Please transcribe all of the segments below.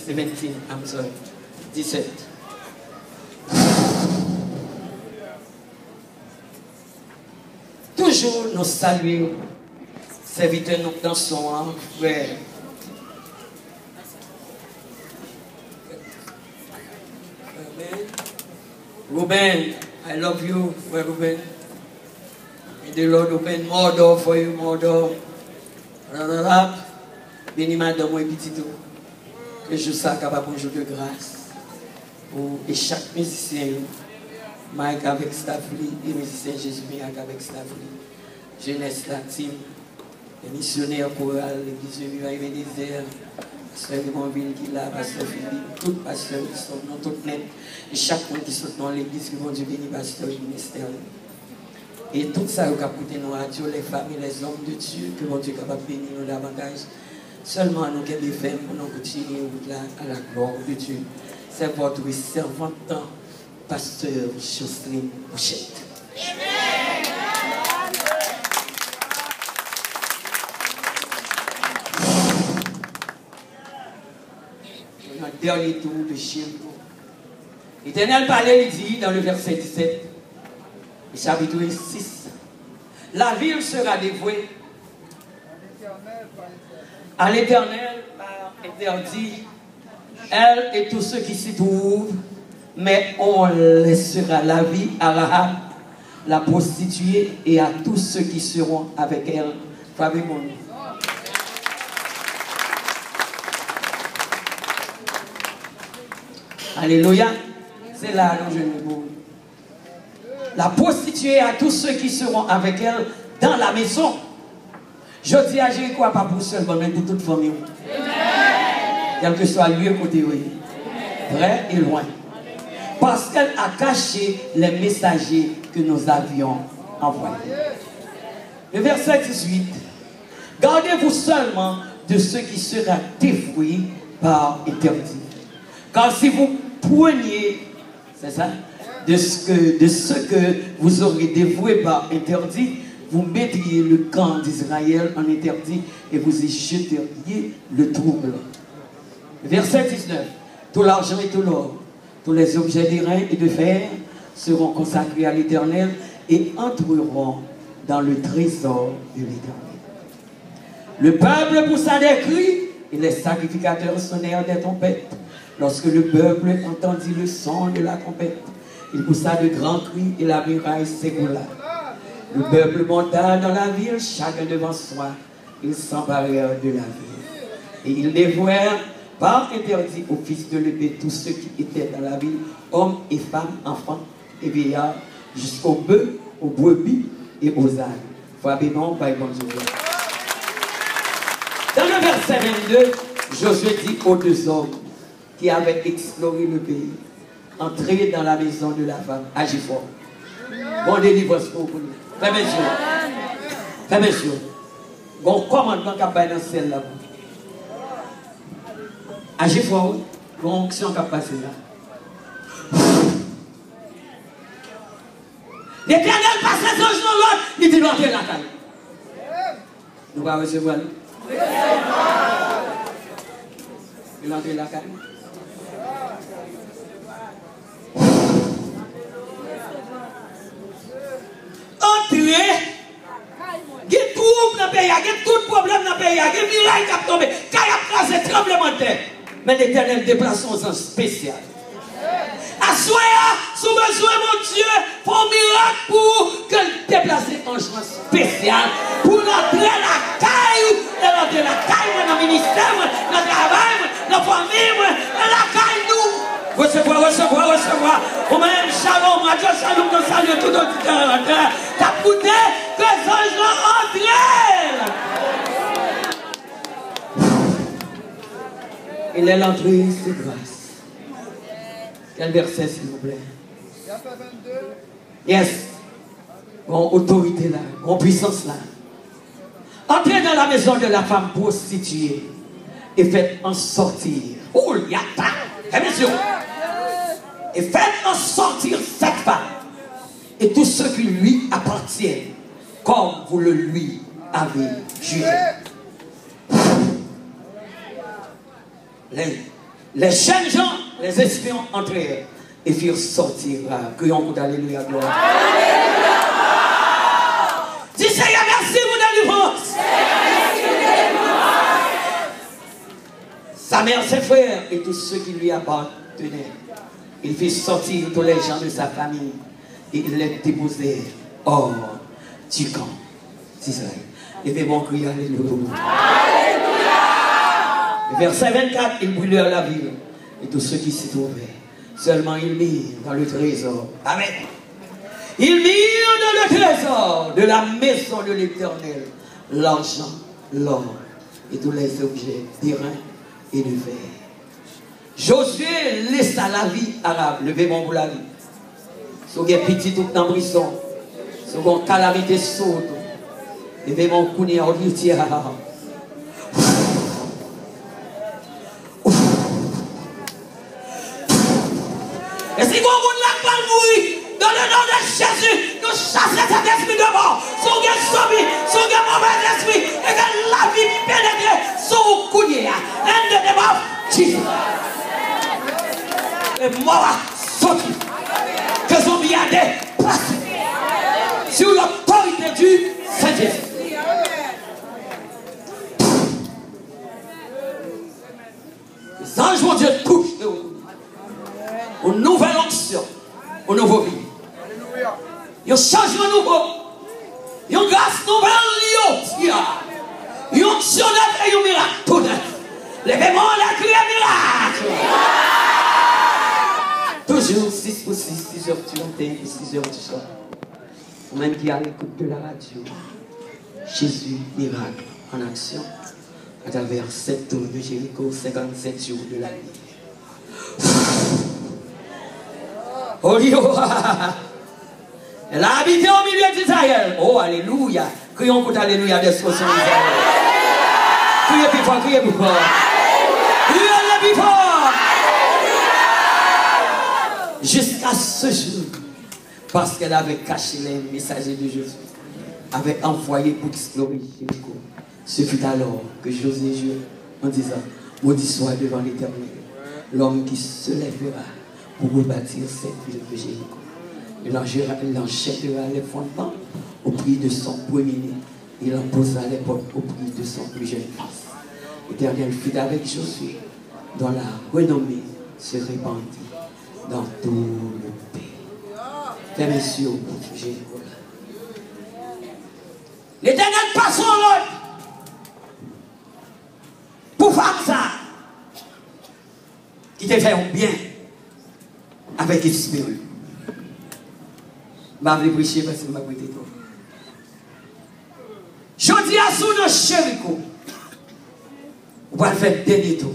17, I'm sorry. 17. Toujours nous saluons, serviteurs nous dansons, frère. Ruben, I love you, frère Ruben. May the Lord open more door for you, more door. Béni madame et petit tout. Que je sois capable de jour de grâce. Et chaque musicien, Mike avec Staffley, et musicien Jésus avec Staffley. Jeunesse la team, les missionnaires chorales, l'église de Vivant et Désert, Pasteur Limonville qui est là, Pasteur Philippe, tous les pasteurs qui sont dans toute net, et chaque monde qui sont dans l'église qui vont Dieu bénir, pasteur du ministère. Et tout ça, vous captez nos radios, les femmes et les hommes de Dieu, que mon Dieu est capable de bénir nous davantage. Seulement nous qui des femmes, nous continuons à la gloire de Dieu. C'est votre servante, pasteur Jocelyne Bouchette. Notre dernier tour de chien. L'Éternel parlait, il dit dans le verset 17, chapitre 6, la ville sera dévouée à l'Éternel par interdit, elle et tous ceux qui s'y trouvent, mais on laissera la vie à Rahab, la prostituée, et à tous ceux qui seront avec elle. Alléluia. C'est là que je me bouge. La prostituée à tous ceux qui seront avec elle dans la maison. Je dis à Jéricho, pas pour seulement, mais pour toute famille. Quel que soit le lieu côté, près et loin. Parce qu'elle a caché les messagers que nous avions envoyés. Le verset 18. Gardez-vous seulement de ceux qui seront dévoués par interdit. Car si vous preniez, c'est ça, de ce que vous aurez dévoué par interdit, vous mettriez le camp d'Israël en interdit et vous y jeteriez le trouble. Verset 19. Tout l'argent et tout l'or, tous les objets d'airain et de fer seront consacrés à l'Éternel et entreront dans le trésor de l'Éternel. Le peuple poussa des cris et les sacrificateurs sonnèrent des trompettes. Lorsque le peuple entendit le son de la trompette, il poussa de grands cris et la muraille s'écroula. Le peuple monta dans la ville, chacun devant soi. Ils s'emparèrent de la ville. Et ils dévouèrent par interdit au fils de l'épée tous ceux qui étaient dans la ville, hommes et femmes, enfants et vieillards, jusqu'aux bœufs, aux brebis et aux ânes. Frappez-nous par bon Dieu. Dans le verset 22, Josué dit aux deux hommes qui avaient exploré le pays, entrez dans la maison de la femme, agis fort. Bon délivrance pour vous. Frère monsieur. Frère monsieur. Bon commandement qui a pas dans celle-là. Agis fort. Bon onction qui a passé là. L'Éternel passe les anges dans l'autre, il dit l'entrée la caille. Nous allons recevoir. Il entre la caille. Entrez. Il y a tout dans le pays, il y a tout problème dans le pays, il y a des mirailles qui ont tombé, il y a crasé tremblement de terre. Mais l'Éternel déplace son sens spécial. Assoya, sous besoin, mon Dieu, pour un miracle pour que déplace un changement spécial pour entrer la caille, et entrer la caille dans le ministère, dans le travail, dans la famille, dans la caille nous. Recevoir, recevoir, recevoir. Au même shalom, Dieu shalom, nous saluons tout auditeur en terre. T'as coûté que les anges l'ont entré. Il est l'entrée, c'est grâce. Quel verset, s'il vous plaît? Yes. Bon, autorité là, bon, puissance là. Entrez dans la maison de la femme prostituée et faites en sortir. Oh, yata! Eh bien sûr. Et faites en sortir cette femme et tous ceux qui lui appartiennent, comme vous le lui avez juré. Les jeunes gens, les espions entrèrent et firent sortir. Crions pour alléluia, gloire. Alléluia. Dis Seigneur, merci pour la délivrance. Sa mère, ses frères et tous ceux qui lui appartenaient. Il fit sortir tous les gens de sa famille et il les déposait hors du camp d'Israël. Et bien bon cri, alléluia. Alléluia. Verset 24, ils brûlèrent la ville et tous ceux qui s'y trouvaient. Seulement ils mirent dans le trésor. Amen. Ils mirent dans le trésor de la maison de l'Éternel l'argent, l'or et tous les objets d'airain et de verre. Josué laissa la vie arabe. Levez mon pour la vie. Si vous avez petit tout dans le brisson, si vous avez calamité saute, levez mon coude en litière. Et si vous avez la balle mourir, dans le nom de Jésus, nous chassons cet esprit de mort. Si vous avez sauvé, si vous avez mauvais esprit, et que la vie pénètre sur le coude. And the name of Jesus. Et moi, sorti. Que zombie a déplacé. Sur l'autorité du Saint-Esprit. Les anges de Dieu touchent une nouvelle onction, une nouvelle vie. Un changement nouveau. Une grâce nouvelle. Une onction et un miracle tout neuf. Levez-moi la criée miracle. Toujours 6 pour 6, 6 heures du matin et 6 heures du soir. Ou même qui a l'écoute de la radio. Jésus, miracle en action. À travers 7 tours de Jéricho, 57 jours de la nuit. Oh, elle a habité au milieu d'Israël. Oh, alléluia. Crions pour alléluia des sources d'Israël. Criez plus fort, criez plus fort. Criez plus fort. Jusqu'à ce jour, parce qu'elle avait caché les messagers de Jésus, avait envoyé pour explorer Jéricho. Ce fut alors que Josué jura en disant, maudit soit devant l'Éternel, l'homme qui se lèvera pour rebâtir cette ville de Jéricho. Il en jettera les fondements au prix de son premier-né. Il en posera les portes au prix de son plus jeune fils. L'Éternel fut avec Josué, dont la renommée se répandit dans tout le pays. Les messieurs, Jéricho. L'Éternel passe son ordre pour faire ça. Qui te fait bien avec l'esprit. Je vais prêcher parce que je vais prêter trop. Je dis à sous nos Jéricho, on va faire dernier tour.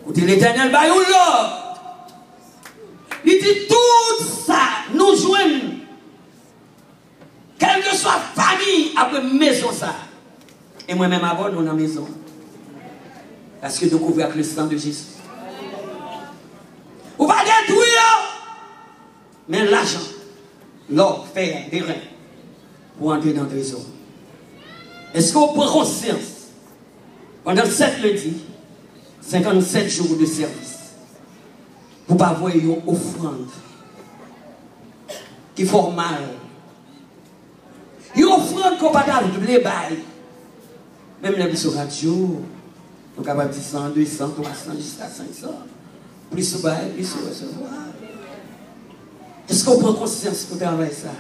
Écoutez, l'Éternel va nous l'ordre. Il dit tout ça, nous joignons. Quelle que soit famille après maison ça. Et moi-même avant, nous dans la maison. Parce que nous couvrons avec le sang de Jésus. On va détruire. Mais l'argent, l'or, fer, des reins, pour entrer dans le trésor. Est-ce qu'on prend conscience, pendant 7 lundis, 57 jours de service, pour ne pas avoir une offrande qui fait mal. Une offrande qu'on ne peut pas doubler bail. Même les sur radio, on est capable de 100, 200, 300, jusqu'à 500. Plus bail, plus recevoir. Est-ce qu'on prend conscience pour travailler ça?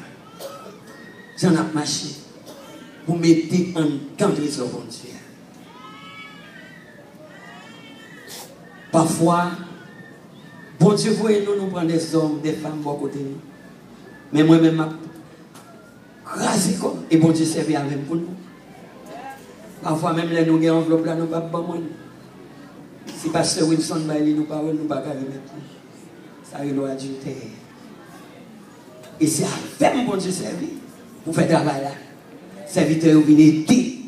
J'en ai marché pour mettre en camp de trésor bon Dieu. Parfois, bon Dieu, voyez nous prendre des hommes, des femmes à côté de nous. Mais moi-même, je crasé comme. Et bon Dieu servait avec pour nous. Parfois, même les nous avons enveloppe là, nous ne pouvons pas bon. Si Pasteur Wilson ne nous pas remettre. Ça est l'adultère. Et c'est avec mon Dieu servi pour faire travail là. Serviteur vient aider.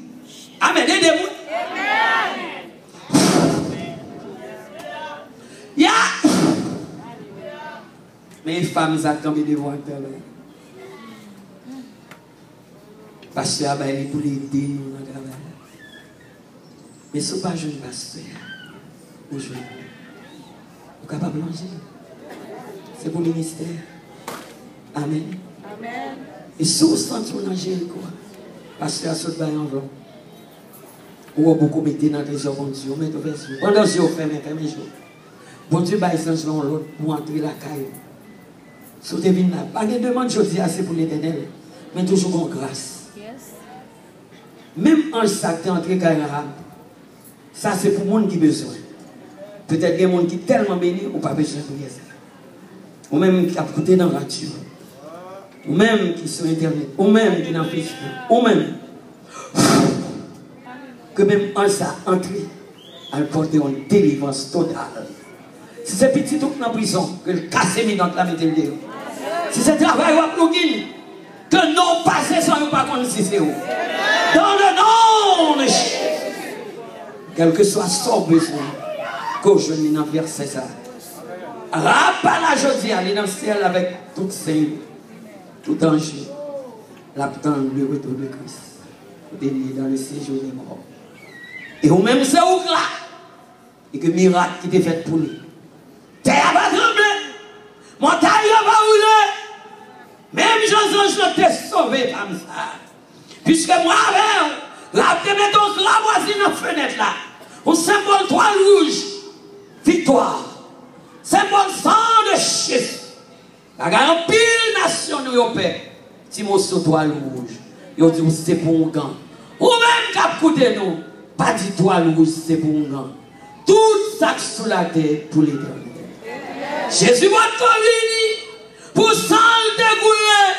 Amen. Aidez-moi. Ya. Mais les femmes ont tombé devant le travail. Pasteur a pour l'aider nous dans le travail. Mais ce n'est pas jeune pasteur. aujourd'hui. Vous êtes capable de manger. C'est pour le ministère. Amen. Amen. Et si vous sentez dans Jéricho, parce que la sauce va en blanc. Ou beaucoup mettez dans des hommes, Dieu, mettez au verset. Pendant que vous fermez, fermez les jours. Bon Dieu, va essence dans l'autre pour entrer la caille. Si vous venez là, pas de demande, je dis assez pour l'éternel, mais toujours en grâce. Yes. Même en sac, tu es entré caille arabe. Ça, c'est pour le monde qui a besoin. Peut-être qu'il y a des gens qui sont tellement bénis, ou pas besoin de prier ça. Ou même qui a écouté dans la voiture. Ou même qui sont sur Internet. Ou même qui sont dans Facebook. Ou même. Que même en ça, entrer, à porter une délivrance totale. Si c'est petit tout dans la prison, que le casse mis dans la météo. Si c'est travail ou à plugin, que non passer sans nous pas connaître si c'est où. Dans le nom de Jésus. Quel que soit son besoin, qu'aujourd'hui dans verset ça. Rappelle la journée, aller dans le ciel avec toute sainte, tout danger. L'attendre le retour de Christ. Pour dans le séjour des morts. Et ou même c'est où là. Et que miracle qui était fait pour lui. Terre va trembler. Montagne va rouler. Même Jean-Ange t'ai sauvé comme ça. Puisque moi, là, tu mets ton la voisine dans la fenêtre là. Un symbole toile rouge. Victoire. Symbole sang de Jésus. La grande pile nation nous y paix. Si mon saut toile rouge. Yo dit c'est pour un gant. Ou même cap côté nous. Pas dit toile rouge, c'est pour un gant. Tout ça sous la terre pour l'éternité. Jésus m'a convenu pour s'en dégoûter.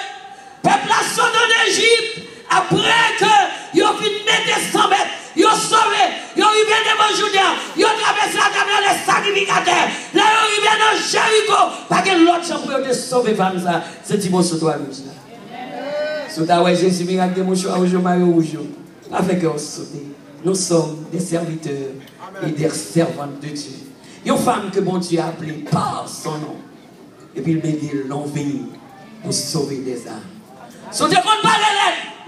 Peuple a sauté en Égypte. Après que yo fin mettre 100 mètres, yo sauvé, yo arrivé devant Judea, yo traversé la travers les sacrificateurs. Là yo arrivé dans Jéricho. Parce que l'autre chambre yo te sauvé comme ça. C'est Timon sur toi rouge là. Sous ta ouais Jésus miracle de mon choix aujourd'hui Mario rouge. Avec on sauté. Nous sommes des serviteurs et des servantes de Dieu. Une femme que bon Dieu a appelée par son nom. Et puis il m'a dit l'envie pour sauver des âmes. Si on ne parle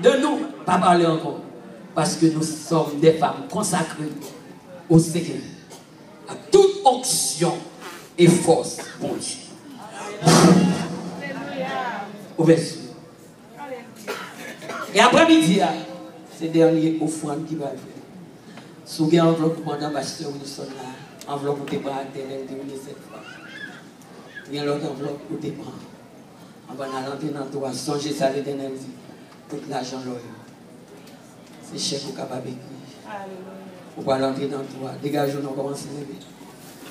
de nous, pas parler encore. Parce que nous sommes des femmes consacrées au Seigneur. À toute onction et force, bon Dieu. Au verset. Et après-midi, c'est dernier offrande qui va faire. Si vous avez une enveloppe pour Mme Pasteur Wilson, enveloppe pour tes bras, elle est cette fois. Il y a l'autre enveloppe pour tes bras. On va l'entrer dans toi, songez ça l'éternel dit. Tout l'argent là. C'est chèque ou capable d'écrire. On va l'entrer dans toi. Dégagez-nous, commencez à lever.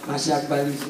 Marchez avec valise.